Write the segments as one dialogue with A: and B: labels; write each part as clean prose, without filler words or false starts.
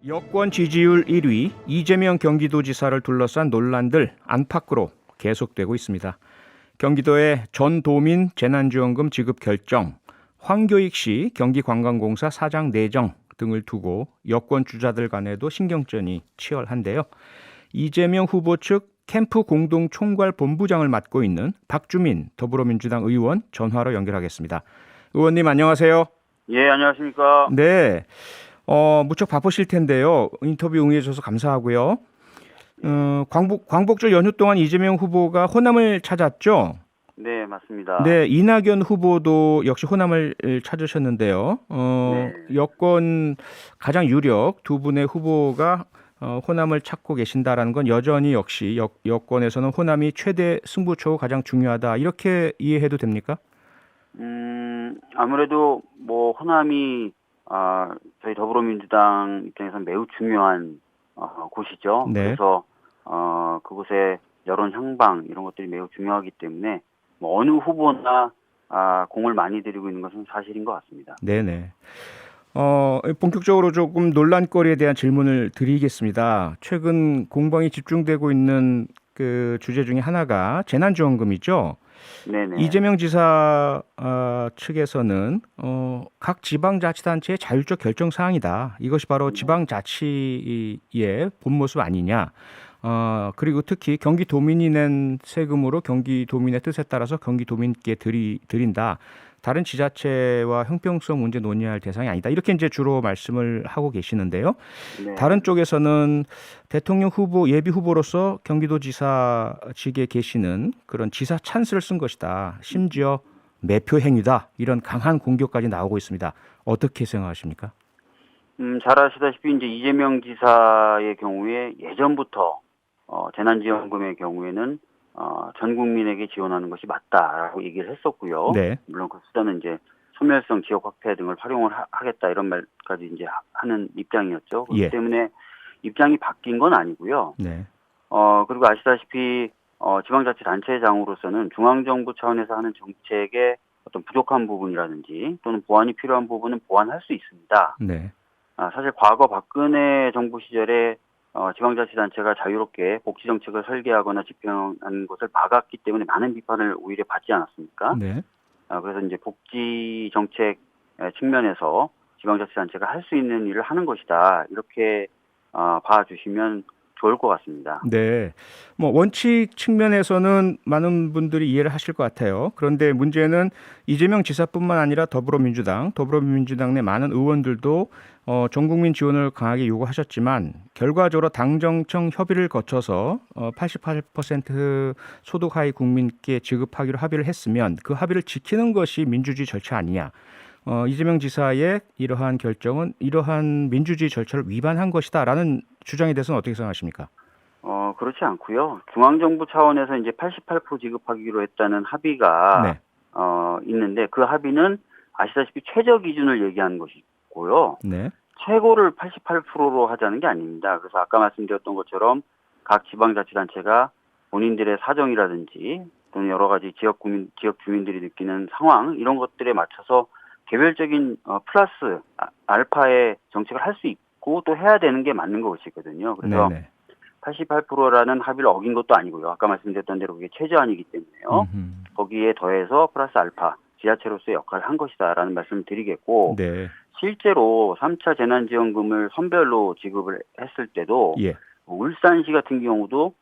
A: 여권 지지율 1위 이재명 경기도지사를 둘러싼 논란들 안팎으로 계속되고 있습니다. 경기도의 전도민 재난지원금 지급 결정, 황교익 씨 경기관광공사 사장 내정 등을 두고 여권 주자들 간에도 신경전이 치열한데요. 이재명 후보 측 캠프 공동 총괄 본부장을 맡고 있는 박주민 더불어민주당 의원 전화로 연결하겠습니다. 의원님 안녕하세요.
B: 예, 안녕하십니까.
A: 네. 무척 바쁘실 텐데요. 인터뷰 응해 주셔서 감사하고요. 광복절 연휴 동안 이재명 후보가 호남을 찾았죠?
B: 네, 맞습니다.
A: 네, 이낙연 후보도 역시 호남을 찾으셨는데요.
B: 네.
A: 여권 가장 유력 두 분의 후보가 호남을 찾고 계신다라는 건 여전히 역시 여권에서는 호남이 최대 승부처고 가장 중요하다. 이렇게 이해해도 됩니까?
B: 아무래도 호남이 저희 더불어민주당 입장에서는 매우 중요한 곳이죠.
A: 네.
B: 그래서 그곳의 여론 향방 이런 것들이 매우 중요하기 때문에 어느 후보나 공을 많이 들이고 있는 것은 사실인 것 같습니다.
A: 네네. 본격적으로 조금 논란거리에 대한 질문을 드리겠습니다. 최근 공방이 집중되고 있는 그 주제 중에 하나가 재난지원금이죠.
B: 네네.
A: 이재명 지사 측에서는 각 지방자치단체의 자율적 결정 사항이다. 이것이 바로 지방자치의 본 모습 아니냐. 그리고 특히 경기도민이 낸 세금으로 경기도민의 뜻에 따라서 경기도민께 드린다. 다른 지자체와 형평성 문제 논의할 대상이 아니다. 이렇게 이제 주로 말씀을 하고 계시는데요.
B: 네.
A: 다른 쪽에서는 대통령 후보 예비 후보로서 경기도지사직에 계시는 그런 지사 찬스를 쓴 것이다. 심지어 매표 행위다. 이런 강한 공격까지 나오고 있습니다. 어떻게 생각하십니까?
B: 잘 아시다시피 이제 이재명 지사의 경우에 예전부터 재난지원금의 경우에는 전 국민에게 지원하는 것이 맞다라고 얘기를 했었고요.
A: 네.
B: 물론 그 수단은 이제 소멸성 지역 확대 등을 활용을 하겠다 이런 말까지 이제 하는 입장이었죠. 그렇기
A: 예.
B: 때문에 입장이 바뀐 건 아니고요.
A: 네.
B: 그리고 아시다시피 지방자치단체장으로서는 중앙정부 차원에서 하는 정책의 어떤 부족한 부분이라든지 또는 보완이 필요한 부분은 보완할 수 있습니다.
A: 네.
B: 사실 과거 박근혜 정부 시절에 지방자치단체가 자유롭게 복지정책을 설계하거나 집행하는 것을 막았기 때문에 많은 비판을 오히려 받지 않았습니까?
A: 네.
B: 그래서 이제 복지정책 측면에서 지방자치단체가 할 수 있는 일을 하는 것이다. 이렇게 봐주시면 좋을 것 같습니다.
A: 네. 원칙 측면에서는 많은 분들이 이해를 하실 것 같아요. 그런데 문제는 이재명 지사뿐만 아니라 더불어민주당 내 많은 의원들도 전 국민 지원을 강하게 요구하셨지만 결과적으로 당정청 협의를 거쳐서 88% 소득 하위 국민께 지급하기로 합의를 했으면 그 합의를 지키는 것이 민주주의 절차 아니냐. 이재명 지사의 이러한 결정은 이러한 민주주의 절차를 위반한 것이다라는 주장에 대해서는 어떻게 생각하십니까?
B: 그렇지 않고요. 중앙정부 차원에서 이제 88% 지급하기로 했다는 합의가
A: 네.
B: 있는데 그 합의는 아시다시피 최저 기준을 얘기하는 것이고요.
A: 네.
B: 최고를 88%로 하자는 게 아닙니다. 그래서 아까 말씀드렸던 것처럼 각 지방자치단체가 본인들의 사정이라든지 또는 여러 가지 지역 주민들이 느끼는 상황 이런 것들에 맞춰서 개별적인 플러스 알파의 정책을 할 수 있고 또 해야 되는 게 맞는 것이거든요. 그래서
A: 네네.
B: 88%라는 합의를 어긴 것도 아니고요. 아까 말씀드렸던 대로 그게 최저안이기 때문에요. 거기에 더해서 플러스 알파 지자체로서의 역할을 한 것이다라는 말씀을 드리겠고
A: 네.
B: 실제로 3차 재난지원금을 선별로 지급을 했을 때도
A: 예.
B: 울산시 같은 경우도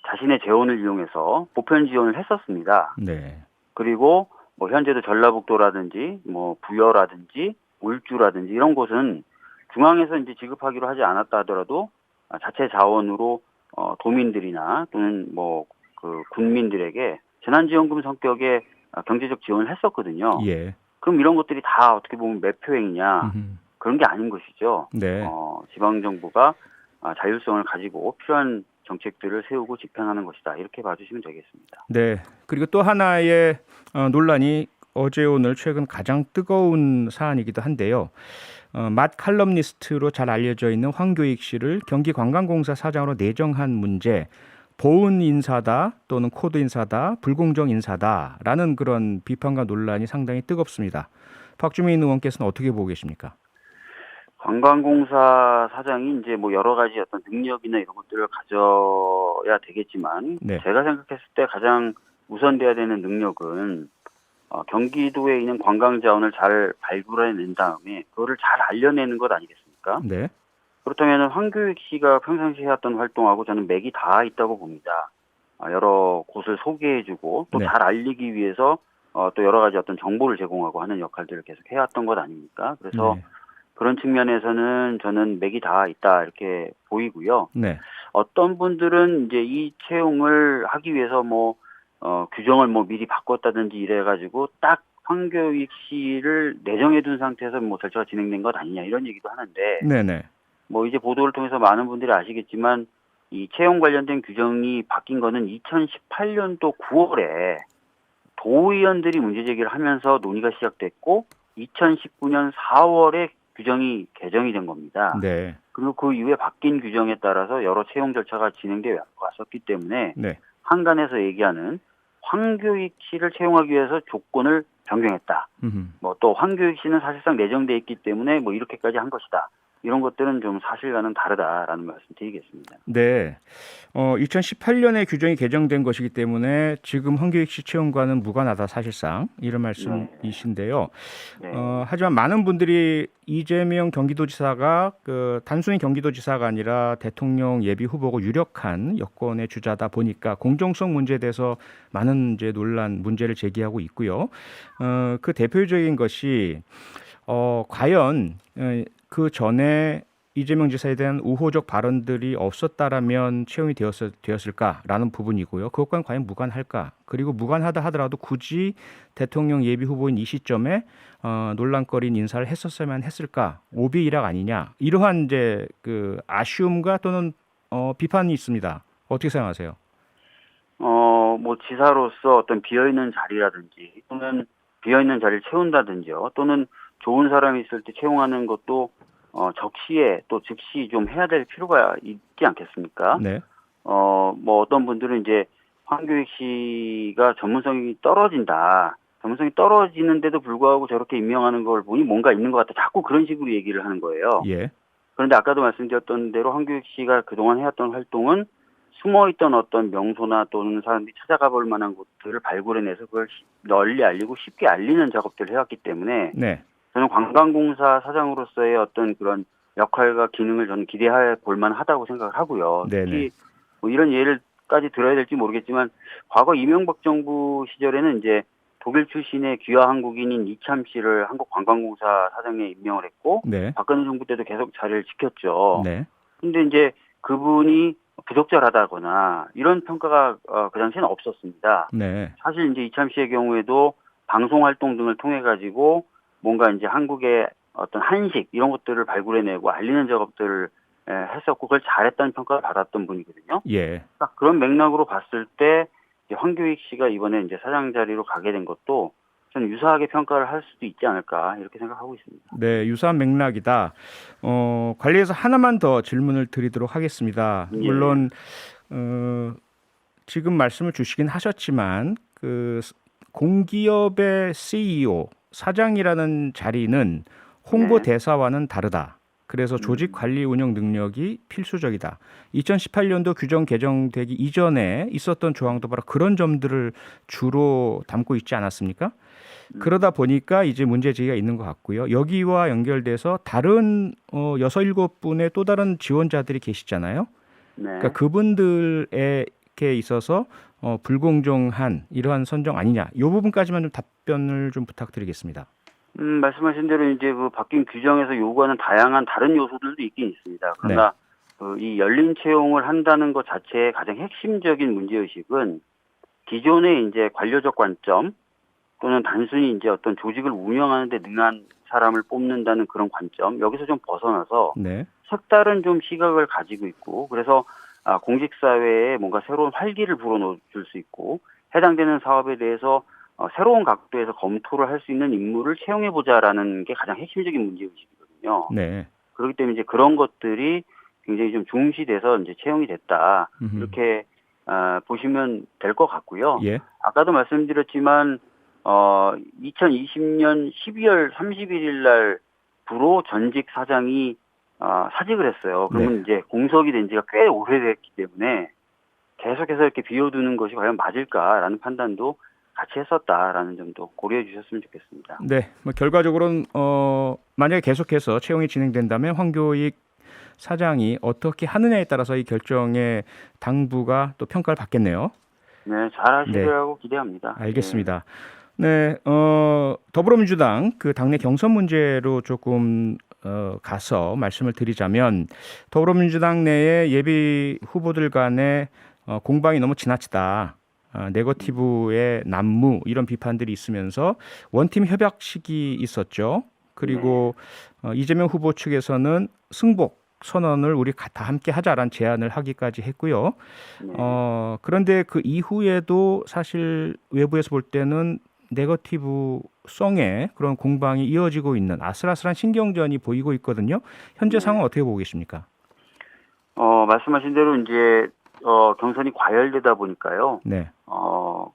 B: 자신의 재원을 이용해서 보편 지원을 했었습니다.
A: 네.
B: 그리고 현재도 전라북도라든지 부여라든지 울주라든지 이런 곳은 중앙에서 이제 지급하기로 하지 않았다 하더라도 자체 자원으로 도민들이나 또는 그 군민들에게 재난지원금 성격의 경제적 지원을 했었거든요.
A: 예.
B: 그럼 이런 것들이 다 어떻게 보면 매표행위냐 그런 게 아닌 것이죠.
A: 네.
B: 지방정부가 자율성을 가지고 필요한 정책들을 세우고 집행하는 것이다. 이렇게 봐주시면 되겠습니다.
A: 네. 그리고 또 하나의 논란이 어제 오늘 최근 가장 뜨거운 사안이기도 한데요. 맛 칼럼니스트로 잘 알려져 있는 황교익 씨를 경기관광공사 사장으로 내정한 문제, 보은 인사다 또는 코드 인사다, 불공정 인사다라는 그런 비판과 논란이 상당히 뜨겁습니다. 박주민 의원께서는 어떻게 보고 계십니까?
B: 관광공사 사장이 이제 뭐 여러 가지 어떤 능력이나 이런 것들을 가져야 되겠지만
A: 네.
B: 제가 생각했을 때 가장 우선돼야 되는 능력은 경기도에 있는 관광 자원을 잘 발굴해낸 다음에 그거를 잘 알려내는 것 아니겠습니까?
A: 네.
B: 그렇다면 황교익 씨가 평상시에 해왔던 활동하고 저는 맥이 다 있다고 봅니다. 여러 곳을 소개해주고 또
A: 네.
B: 잘 알리기 위해서 또 여러 가지 어떤 정보를 제공하고 하는 역할들을 계속 해왔던 것 아닙니까? 그래서
A: 네.
B: 그런 측면에서는 저는 맥이 다 있다 이렇게 보이고요.
A: 네.
B: 어떤 분들은 이제 이 채용을 하기 위해서 뭐 규정을 뭐 미리 바꿨다든지 이래가지고 딱 황교익 씨를 내정해 둔 상태에서 뭐 절차가 진행된 것 아니냐 이런 얘기도 하는데
A: 네네.
B: 뭐 이제 보도를 통해서 많은 분들이 아시겠지만 이 채용 관련된 규정이 바뀐 거는 2018년도 9월에 도의원들이 문제 제기를 하면서 논의가 시작됐고 2019년 4월에 규정이 개정이 된 겁니다.
A: 네.
B: 그리고 그 이후에 바뀐 규정에 따라서 여러 채용 절차가 진행되어 왔었기 때문에
A: 네.
B: 한간에서 얘기하는 황교익 씨를 채용하기 위해서 조건을 변경했다. 뭐 또 황교익 씨는 사실상 내정돼 있기 때문에 뭐 이렇게까지 한 것이다. 이런 것들은 좀 사실과는 다르다라는 말씀 드리겠습니다.
A: 네. 2018년에 규정이 개정된 것이기 때문에 지금 황교익 씨 채용과는 무관하다 사실상 이런 말씀이신데요.
B: 네.
A: 하지만 많은 분들이 이재명 경기도지사가 단순히 경기도지사가 아니라 대통령 예비 후보고 유력한 여권의 주자다 보니까 공정성 문제에 대해서 많은 이제 논란 문제를 제기하고 있고요. 그 대표적인 것이 과연 그 전에 이재명 지사에 대한 우호적 발언들이 없었다라면 채용이 되었을까라는 부분이고요. 그것과는 과연 무관할까? 그리고 무관하다 하더라도 굳이 대통령 예비 후보인 이 시점에 논란거리인 인사를 했었어야만 했을까? 오비일학 아니냐? 이러한 이제 그 아쉬움과 또는 비판이 있습니다. 어떻게 생각하세요?
B: 뭐 지사로서 어떤 비어있는 자리라든지 또는 비어있는 자리를 채운다든지요. 또는 좋은 사람이 있을 때 채용하는 것도 적시에 또 즉시 좀 해야 될 필요가 있지 않겠습니까?
A: 네.
B: 뭐 어떤 분들은 이제 황교익 씨가 전문성이 떨어진다. 전문성이 떨어지는데도 불구하고 저렇게 임명하는 걸 보니 뭔가 있는 것 같다. 자꾸 그런 식으로 얘기를 하는 거예요.
A: 예.
B: 그런데 아까도 말씀드렸던 대로 황교익 씨가 그동안 해왔던 활동은 숨어있던 어떤 명소나 또는 사람들이 찾아가 볼 만한 곳들을 발굴해내서 그걸 널리 알리고 쉽게 알리는 작업들을 해왔기 때문에
A: 네.
B: 저는 관광공사 사장으로서의 어떤 그런 역할과 기능을 저는 기대해 볼 만하다고 생각을 하고요.
A: 네네.
B: 특히 뭐 이런 예를까지 들어야 될지 모르겠지만 과거 이명박 정부 시절에는 이제 독일 출신의 귀화 한국인인 이참 씨를 한국관광공사 사장에 임명을 했고
A: 네.
B: 박근혜 정부 때도 계속 자리를 지켰죠.
A: 네.
B: 근데 이제 그분이 부적절하다거나 이런 평가가 그 당시에는 없었습니다.
A: 네.
B: 사실 이제 이참 씨의 경우에도 방송 활동 등을 통해 가지고 뭔가 이제 한국의 어떤 한식 이런 것들을 발굴해내고 알리는 작업들을 했었고 그걸 잘했다는 평가를 받았던 분이거든요.
A: 예.
B: 딱 그런 맥락으로 봤을 때 이제 황교익 씨가 이번에 이제 사장 자리로 가게 된 것도 저는 유사하게 평가를 할 수도 있지 않을까 이렇게 생각하고 있습니다.
A: 네, 유사한 맥락이다. 관리에서 하나만 더 질문을 드리도록 하겠습니다.
B: 예.
A: 물론 지금 말씀을 주시긴 하셨지만 그 공기업의 CEO, 사장이라는 자리는 홍보 대사와는 다르다. 그래서 조직 관리 운영 능력이 필수적이다. 2018년도 규정 개정되기 이전에 있었던 조항도 바로 그런 점들을 주로 담고 있지 않았습니까? 그러다 보니까 이제 문제 제기가 있는 것 같고요. 여기와 연결돼서 다른 6-7분의 또 다른 지원자들이 계시잖아요.
B: 네.
A: 그러니까 그분들에게 있어서 불공정한 이러한 선정 아니냐. 이 부분까지만 좀 답변을 좀 부탁드리겠습니다.
B: 말씀하신 대로 이제 그 바뀐 규정에서 요구하는 다양한 다른 요소들도 있긴 있습니다. 그러나 이 열린 채용을 한다는 것 자체의 가장 핵심적인 문제의식은 기존의 이제 관료적 관점 또는 단순히 이제 어떤 조직을 운영하는 데 능한 사람을 뽑는다는 그런 관점, 여기서 좀 벗어나서
A: 네.
B: 색다른 좀 시각을 가지고 있고, 그래서 공직사회에 뭔가 새로운 활기를 불어넣을 수 있고, 해당되는 사업에 대해서 새로운 각도에서 검토를 할 수 있는 인물을 채용해보자라는 게 가장 핵심적인 문제의식이거든요.
A: 네.
B: 그렇기 때문에 이제 그런 것들이 굉장히 좀 중시돼서 이제 채용이 됐다. 이렇게 보시면 될 것 같고요.
A: 예.
B: 아까도 말씀드렸지만 2020년 12월 31일 날 앞으로 전직 사장이 사직을 했어요. 그러면
A: 네.
B: 이제 공석이 된 지가 꽤 오래됐기 때문에 계속해서 이렇게 비워두는 것이 과연 맞을까라는 판단도 같이 했었다라는 점도 고려해 주셨으면 좋겠습니다.
A: 네, 뭐 결과적으로는 만약에 계속해서 채용이 진행된다면 황교익 사장이 어떻게 하느냐에 따라서 이 결정의 당부가 또 평가를 받겠네요.
B: 네, 잘 하시리라고 기대합니다.
A: 알겠습니다. 네, 더불어민주당 그 당내 경선 문제로 조금 가서 말씀을 드리자면 더불어민주당 내에 예비 후보들 간의 공방이 너무 지나치다. 네거티브의 난무 이런 비판들이 있으면서 원팀 협약식이 있었죠. 그리고 이재명 후보 측에서는 승복 선언을 우리 다 함께 하자라는 제안을 하기까지 했고요.
B: 네.
A: 그런데 그 이후에도 사실 외부에서 볼 때는 네거티브성의 그런 공방이 이어지고 있는 아슬아슬한 신경전이 보이고 있거든요. 현재 상황 어떻게 보고 계십니까?
B: 말씀하신 대로 이제 경선이 과열되다 보니까요.
A: 네.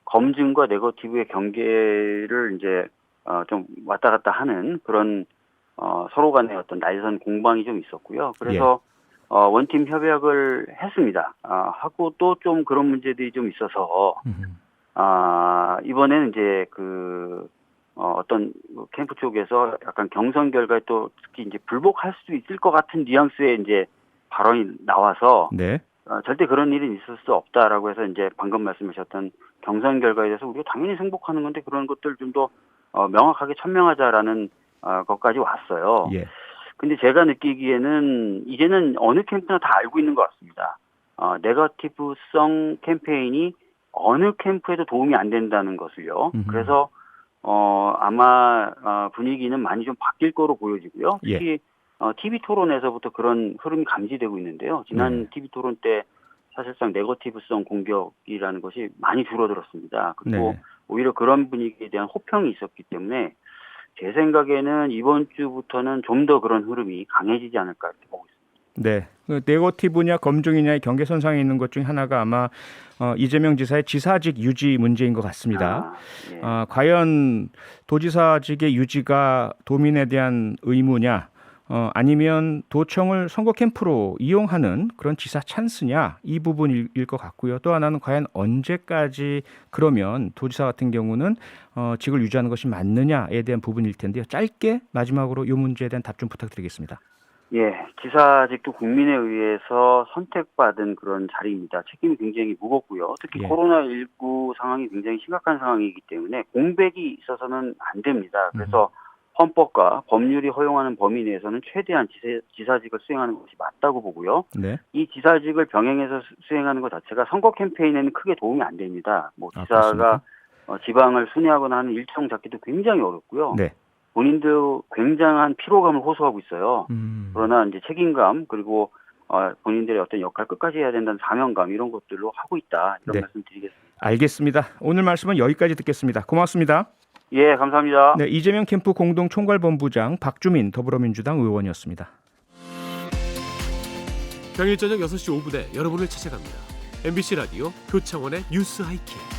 B: 검증과 네거티브의 경계를 이제 좀 왔다 갔다 하는 그런 서로 간의 어떤 날선 공방이 좀 있었고요. 그래서 원팀 협약을 했습니다. 하고 또 좀 그런 문제들이 좀 있어서 이번에는 이제 어떤 캠프 쪽에서 약간 경선 결과에 또 특히 이제 불복할 수도 있을 것 같은 뉘앙스의 이제 발언이 나와서
A: 네.
B: 절대 그런 일은 있을 수 없다라고 해서 이제 방금 말씀하셨던 경선 결과에 대해서 우리가 당연히 승복하는 건데 그런 것들 좀 더 명확하게 천명하자라는 것까지 왔어요.
A: 예.
B: 근데 제가 느끼기에는 이제는 어느 캠프나 다 알고 있는 것 같습니다. 네거티브성 캠페인이 어느 캠프에도 도움이 안 된다는 것을요. 그래서 아마 분위기는 많이 좀 바뀔 거로 보여지고요. 특히 TV 토론에서부터 그런 흐름이 감지되고 있는데요. 지난 TV 토론 때 사실상 네거티브성 공격이라는 것이 많이 줄어들었습니다. 그리고 오히려 그런 분위기에 대한 호평이 있었기 때문에 제 생각에는 이번 주부터는 좀 더 그런 흐름이 강해지지 않을까 이렇게 보고 있습니다.
A: 네. 네거티브냐 검증이냐의 경계선상에 있는 것 중에 하나가 아마 이재명 지사의 지사직 유지 문제인 것 같습니다. 과연 도지사직의 유지가 도민에 대한 의무냐 아니면 도청을 선거 캠프로 이용하는 그런 지사 찬스냐 이 부분일 것 같고요. 또 하나는 과연 언제까지 그러면 도지사 같은 경우는 직을 유지하는 것이 맞느냐에 대한 부분일 텐데요. 짧게 마지막으로 이 문제에 대한 답 좀 부탁드리겠습니다.
B: 예, 지사직도 국민에 의해서 선택받은 그런 자리입니다. 책임이 굉장히 무겁고요. 특히 코로나19 상황이 굉장히 심각한 상황이기 때문에 공백이 있어서는 안 됩니다. 그래서 헌법과 법률이 허용하는 범위 내에서는 최대한 지사직을 수행하는 것이 맞다고 보고요.
A: 네.
B: 이 지사직을 병행해서 수행하는 것 자체가 선거 캠페인에는 크게 도움이 안 됩니다. 지사가 지방을 순회하거나 하는 일정 잡기도 굉장히 어렵고요.
A: 네.
B: 본인도 굉장한 피로감을 호소하고 있어요. 그러나 이제 책임감 그리고 본인들의 어떤 역할 끝까지 해야 된다는 사명감 이런 것들로 하고 있다. 이런 말씀 드리겠습니다.
A: 알겠습니다. 오늘 말씀은 여기까지 듣겠습니다. 고맙습니다.
B: 예, 감사합니다.
A: 네, 이재명 캠프 공동 총괄본부장 박주민 더불어민주당 의원이었습니다.
C: 평일 저녁 6시 5분에 여러분을 찾아갑니다. MBC 라디오 표창원의 뉴스 하이킥.